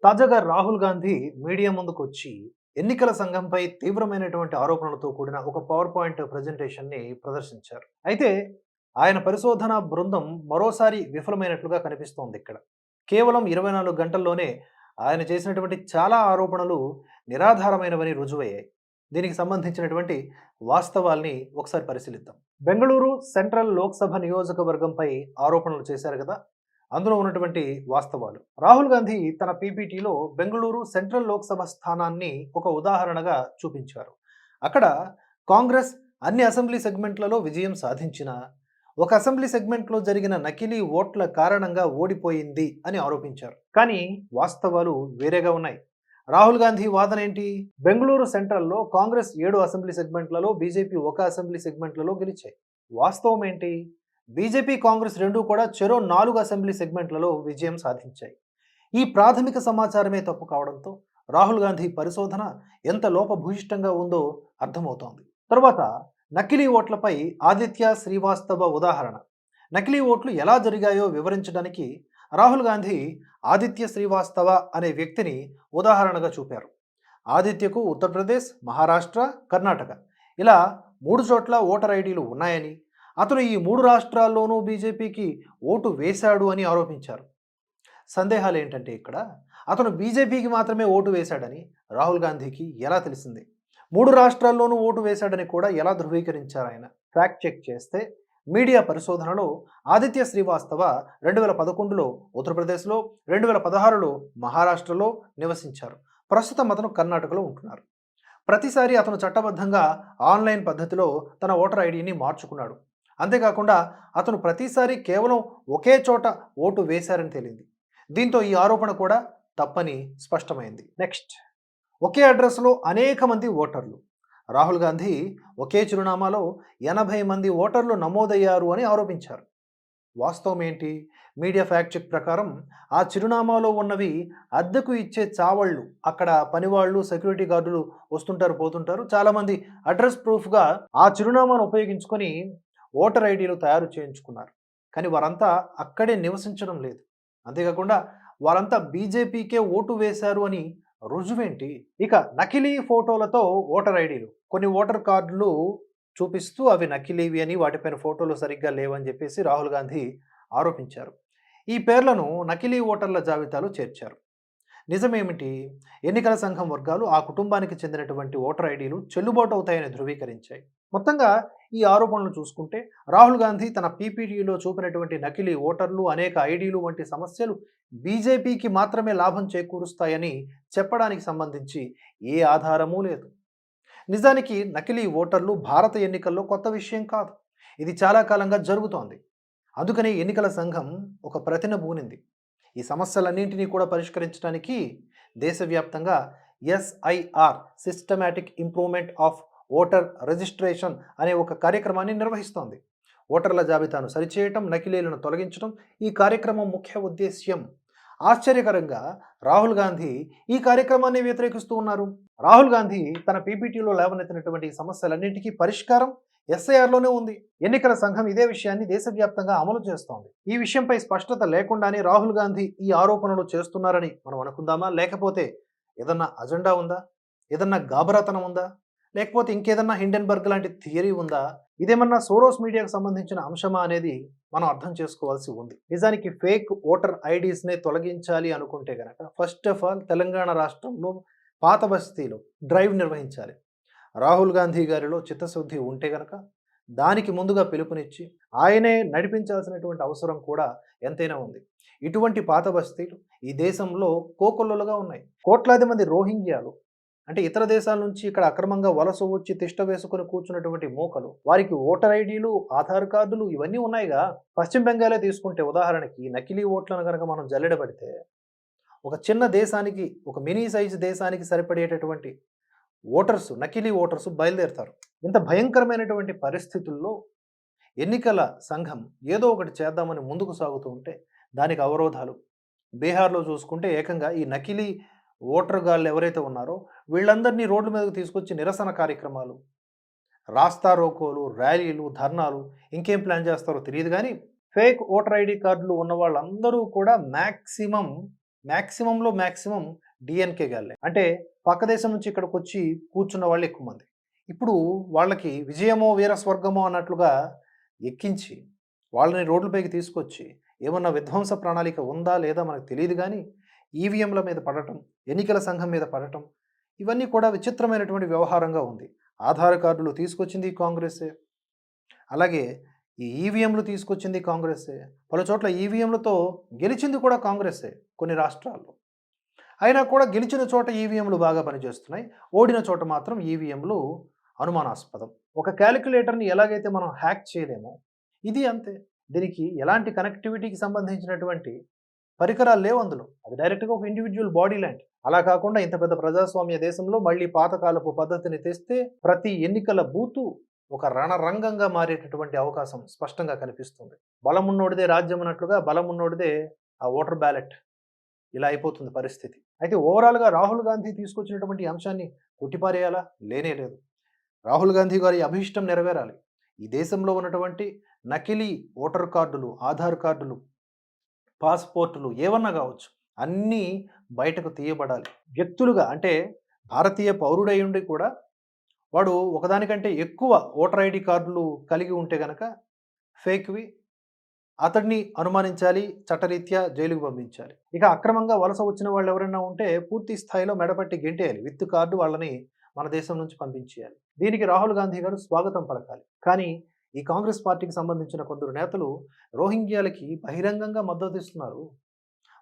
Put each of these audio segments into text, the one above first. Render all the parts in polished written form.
తాజాగా రాహుల్ గాంధీ మీడియా ముందుకొచ్చి ఎన్నికల సంఘంపై తీవ్రమైనటువంటి ఆరోపణలతో కూడిన ఒక పవర్ పాయింట్ ప్రజెంటేషన్‌ని ప్రదర్శించారు. అయితే ఆయన పరిశోధన బృందం మరోసారి విఫలమైనట్లుగా కనిపిస్తోందిక్కడ. కేవలం 24 గంటల్లోనే ఆయన చేసినటువంటి చాలా ఆరోపణలు నిరాధారమైనవని రుజువయ్యాయి. దీనికి సంబంధించినటువంటి వాస్తవాల్ని ఒకసారి పరిశీలిద్దాం. బెంగళూరు సెంట్రల్ లోక్సభ నియోజకవర్గంపై ఆరోపణలు చేశారు కదా! అందులో ఉన్నటువంటి వాస్తవాలు. రాహుల్ గాంధీ తన పీపీటీలో బెంగళూరు సెంట్రల్ లోక్సభ స్థానాన్ని ఒక ఉదాహరణగా చూపించారు. అక్కడ కాంగ్రెస్ అన్ని అసెంబ్లీ సెగ్మెంట్లలో విజయం సాధించినా, ఒక అసెంబ్లీ సెగ్మెంట్లో జరిగిన నకిలీ ఓట్ల కారణంగా ఓడిపోయింది అని ఆరోపించారు. కానీ వాస్తవాలు వేరేగా ఉన్నాయి. రాహుల్ గాంధీ వాదన ఏంటి? బెంగళూరు సెంట్రల్లో కాంగ్రెస్ 7 అసెంబ్లీ సెగ్మెంట్లలో, బీజేపీ ఒక అసెంబ్లీ సెగ్మెంట్లలో గెలిచాయి. వాస్తవం ఏంటి? బీజేపీ, కాంగ్రెస్ రెండూ కూడా చెరో 4 అసెంబ్లీ సెగ్మెంట్లలో విజయం సాధించాయి. ఈ ప్రాథమిక సమాచారమే తప్పు కావడంతో రాహుల్ గాంధీ పరిశోధన ఎంత లోపభూయిష్టంగా ఉందో అర్థమవుతోంది. తరువాత నకిలీ ఓట్లపై ఆదిత్య శ్రీవాస్తవ ఉదాహరణ. నకిలీ ఓట్లు ఎలా జరిగాయో వివరించడానికి రాహుల్ గాంధీ ఆదిత్య శ్రీవాస్తవ అనే వ్యక్తిని ఉదాహరణగా చూపారు. ఆదిత్యకు ఉత్తరప్రదేశ్, మహారాష్ట్ర, కర్ణాటక ఇలా 3 చోట్ల ఓటర్ ఐడీలు ఉన్నాయని, అతను ఈ 3 రాష్ట్రాల్లోనూ బీజేపీకి ఓటు వేశాడు అని ఆరోపించారు. సందేహాలు ఏంటంటే ఇక్కడ అతను బీజేపీకి మాత్రమే ఓటు వేశాడని రాహుల్ గాంధీకి ఎలా తెలిసింది? 3 రాష్ట్రాల్లోనూ ఓటు వేశాడని కూడా ఎలా ధృవీకరించారు ఆయన? ఫ్యాక్ట్ చెక్ చేస్తే మీడియా పరిశోధనలో ఆదిత్య శ్రీవాస్తవ 2011లో ఉత్తరప్రదేశ్లో, 2016లో మహారాష్ట్రలో నివసించారు. ప్రస్తుతం అతను కర్ణాటకలో ఉంటున్నారు. ప్రతిసారి అతను చట్టబద్ధంగా ఆన్లైన్ పద్ధతిలో తన ఓటర్ ఐడిని మార్చుకున్నాడు. అంతేకాకుండా అతను ప్రతిసారి కేవలం ఒకే చోట ఓటు వేశారని తేలింది. దీంతో ఈ ఆరోపణ కూడా తప్పని స్పష్టమైంది. నెక్స్ట్, ఒకే అడ్రస్లో అనేక మంది ఓటర్లు. రాహుల్ గాంధీ ఒకే చిరునామాలో 80 మంది ఓటర్లు నమోదయ్యారు అని ఆరోపించారు. వాస్తవం ఏంటి? మీడియా ఫ్యాక్ట్ చెక్ ప్రకారం ఆ చిరునామాలో ఉన్నవి అద్దెకు ఇచ్చే చావళ్ళు. అక్కడ పనివాళ్ళు, సెక్యూరిటీ గార్డులు వస్తుంటారు, పోతుంటారు. చాలామంది అడ్రస్ ప్రూఫ్గా ఆ చిరునామాను ఉపయోగించుకొని ఓటర్ ఐడీలు తయారు చేయించుకున్నారు. కానీ వారంతా అక్కడే నివసించడం లేదు. అంతేకాకుండా వారంతా బీజేపీకే ఓటు వేశారు అని రుజువేంటి? ఇక నకిలీ ఫోటోలతో ఓటర్ ఐడీలు. కొన్ని ఓటర్ కార్డులు చూపిస్తూ అవి నకిలీవి అని, వాటిపైన ఫోటోలు సరిగ్గా లేవని చెప్పేసి రాహుల్ గాంధీ ఆరోపించారు. ఈ పేర్లను నకిలీ ఓటర్ల జాబితాలో చేర్చారు. నిజమేమిటి? ఎన్నికల సంఘం వర్గాలు ఆ కుటుంబానికి చెందినటువంటి ఓటర్ ఐడీలు చెల్లుబాటు అవుతాయని ధృవీకరించాయి. మొత్తంగా ఈ ఆరోపణలు చూసుకుంటే రాహుల్ గాంధీ తన పీపీటీలో చూపినటువంటి నకిలీ ఓటర్లు, అనేక ఐడీలు వంటి సమస్యలు బీజేపీకి మాత్రమే లాభం చేకూరుస్తాయని చెప్పడానికి సంబంధించి ఏ ఆధారమూ లేదు. నిజానికి నకిలీ ఓటర్లు భారత ఎన్నికల్లో కొత్త విషయం కాదు. ఇది చాలా కాలంగా జరుగుతోంది. అందుకని ఎన్నికల సంఘం ఒక ప్రతిన బూనింది. ఈ సమస్యలన్నింటినీ కూడా పరిష్కరించడానికి దేశవ్యాప్తంగా SIR, systematic improvement of voter registration అనే ఒక కార్యక్రమాన్ని నిర్వహిస్తోంది. ఓటర్ల జాబితాను సరిచేయటం, నకిలీలను తొలగించడం ఈ కార్యక్రమం ముఖ్య ఉద్దేశ్యం. ఆశ్చర్యకరంగా రాహుల్ గాంధీ ఈ కార్యక్రమాన్ని వ్యతిరేకిస్తూ ఉన్నారు. రాహుల్ గాంధీ తన పీపీటీలో లేవనెత్తినటువంటి సమస్యలన్నింటికీ పరిష్కారం ఎస్ఐఆర్లోనే ఉంది. ఎన్నికల సంఘం ఇదే విషయాన్ని దేశవ్యాప్తంగా అమలు చేస్తోంది. ఈ విషయంపై స్పష్టత లేకుండానే రాహుల్ గాంధీ ఈ ఆరోపణలు చేస్తున్నారని మనం అనుకుందామా? లేకపోతే ఏదన్నా అజెండా ఉందా? ఏదన్నా గాబరాతనం ఉందా? లేకపోతే ఇంకేదన్నా హిండెన్బర్గ్ లాంటి థియరీ ఉందా? ఇదేమన్నా సోరోస్ మీడియాకు సంబంధించిన అంశమా అనేది మనం అర్థం చేసుకోవాల్సి ఉంది. నిజానికి ఫేక్ ఓటర్ ఐడీస్నే తొలగించాలి అనుకుంటే గనక ఫస్ట్ ఆఫ్ ఆల్ తెలంగాణ రాష్ట్రంలో పాత బస్తీలో డ్రైవ్ నిర్వహించాలి. రాహుల్ గాంధీ గారిలో చిత్తశుద్ధి ఉంటే గనక దానికి ముందుగా పిలుపునిచ్చి ఆయనే నడిపించాల్సినటువంటి అవసరం కూడా ఎంతైనా ఉంది. ఇటువంటి పాత బస్తీలు ఈ దేశంలో కోకొల్లలుగా ఉన్నాయి. కోట్లాది మంది రోహింగ్యాలు, అంటే ఇతర దేశాల నుంచి ఇక్కడ అక్రమంగా వలస వచ్చి తిష్ట వేసుకుని కూర్చున్నటువంటి మూకలు, వారికి ఓటర్ ఐడీలు, ఆధార్ కార్డులు ఇవన్నీ ఉన్నాయిగా. పశ్చిమ బెంగాలే తీసుకుంటే ఉదాహరణకి నకిలీ ఓట్లను కనుక మనం జల్లెడబడితే ఒక చిన్న దేశానికి, ఒక మినీ సైజ్ దేశానికి సరిపడేటటువంటి ఓటర్స్, నకిలీ ఓటర్స్ బయలుదేరుతారు. ఇంత భయంకరమైనటువంటి పరిస్థితుల్లో ఎన్నికల సంఘం ఏదో ఒకటి చేద్దామని ముందుకు సాగుతూ ఉంటే దానికి అవరోధాలు. బీహార్లో చూసుకుంటే ఏకంగా ఈ నకిలీ ఓటర్ గాళ్ళు ఎవరైతే ఉన్నారో వీళ్ళందరినీ రోడ్ల మీదకు తీసుకొచ్చి నిరసన కార్యక్రమాలు, రాస్తా రోకోలు, ర్యాలీలు, ధర్నాలు, ఇంకేం ప్లాన్ చేస్తారో తెలియదు. కానీ ఫేక్ ఓటర్ ఐడి కార్డులు ఉన్న వాళ్ళందరూ కూడా మ్యాక్సిమం మ్యాక్సిమంలో మ్యాక్సిమం డిఎన్కే గాళ్ళే. అంటే పక్క దేశం నుంచి ఇక్కడికొచ్చి కూర్చున్న వాళ్ళు ఎక్కువ మంది. ఇప్పుడు వాళ్ళకి విజయమో వీర స్వర్గమో అన్నట్లుగా ఎక్కించి, వాళ్ళని రోడ్లపైకి తీసుకొచ్చి, ఏమన్నా విధ్వంస ప్రణాళిక ఉందా లేదా మనకు తెలీదు గానీ, ఈవీఎంల మీద పడటం, ఎన్నికల సంఘం మీద పడటం, ఇవన్నీ కూడా విచిత్రమైనటువంటి వ్యవహారంగా ఉంది. ఆధార్ కార్డులు తీసుకొచ్చింది కాంగ్రెసే. అలాగే ఈ ఈవీఎంలు తీసుకొచ్చింది కాంగ్రెసే. పలు చోట్ల ఈవీఎంలతో గెలిచింది కూడా కాంగ్రెసే కొన్ని రాష్ట్రాల్లో. అయినా కూడా గెలిచిన చోట ఈవీఎంలు బాగా పనిచేస్తున్నాయి. ఓడిన చోట మాత్రం ఈవీఎంలు అనుమానాస్పదం. ఒక క్యాలిక్యులేటర్‌ని ఎలాగైతే మనం హ్యాక్ చేయలేమో, ఇది అంతే. దీనికి ఎలాంటి కనెక్టివిటీకి సంబంధించినటువంటి పరికరాలు లేవు అందులో. అది డైరెక్ట్‌గా ఒక ఇండివిడ్యువల్ బాడీ లాంటిది. అలా కాకుండా ఇంత పెద్ద ప్రజాస్వామ్య దేశంలో మళ్ళీ పాతకాలపు పద్ధతిని తెస్తే ప్రతి ఎన్నికల బూతు ఒక రణరంగంగా మారేటటువంటి అవకాశం స్పష్టంగా కనిపిస్తుంది. బలమున్నోడిదే రాజ్యం అన్నట్లుగా బలమున్నోడిదే ఆ ఓటర్ బ్యాలెట్. ఇలా అయిపోతుంది పరిస్థితి. అయితే ఓవరాల్‌గా రాహుల్ గాంధీ తీసుకొచ్చినటువంటి అంశాన్ని కొట్టిపారేయాలా? లేనే లేదు. రాహుల్ గాంధీ గారి అభీష్టం నెరవేరాలి. ఈ దేశంలో ఉన్నటువంటి నకిలీ ఓటర్ కార్డులు, ఆధార్ కార్డులు, పాస్‌పోర్టులు ఏవన్నా గావచ్చు. అన్నీ బయటకు తీయబడాలి. వ్యక్తులుగా అంటే భారతీయ పౌరుడయ్యుండి కూడా వాడు ఒకదానికంటే ఎక్కువ ఓటర్ ఐడీ కార్డులు కలిగి ఉంటే గనక ఫేక్‌వి అతడిని అనుమానించాలి. చట్టరీత్యా జైలుకు పంపించాలి. ఇక అక్రమంగా వలస వచ్చిన వాళ్ళు ఎవరైనా ఉంటే పూర్తి స్థాయిలో మెడపట్టి గెంటేయాలి. విత్ కార్డ్ వాళ్ళని మన దేశం నుంచి పంపించేయాలి. దీనికి రాహుల్ గాంధీ గారు స్వాగతం పలకాలి. కానీ ఈ కాంగ్రెస్ పార్టీకి సంబంధించిన కొందరు నేతలు రోహింగ్యాలకి బహిరంగంగా మద్దతు ఇస్తున్నారు.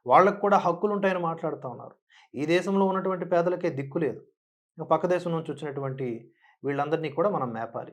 వాళ్ళకి కూడా హక్కులుంటాయని మాట్లాడుతా ఉన్నారు. ఈ దేశంలో ఉన్నటువంటి పేదలకే దిక్కు లేదు. పక్క దేశం నుంచి వచ్చినటువంటి వీళ్ళందరినీ కూడా మనం మేపాలి.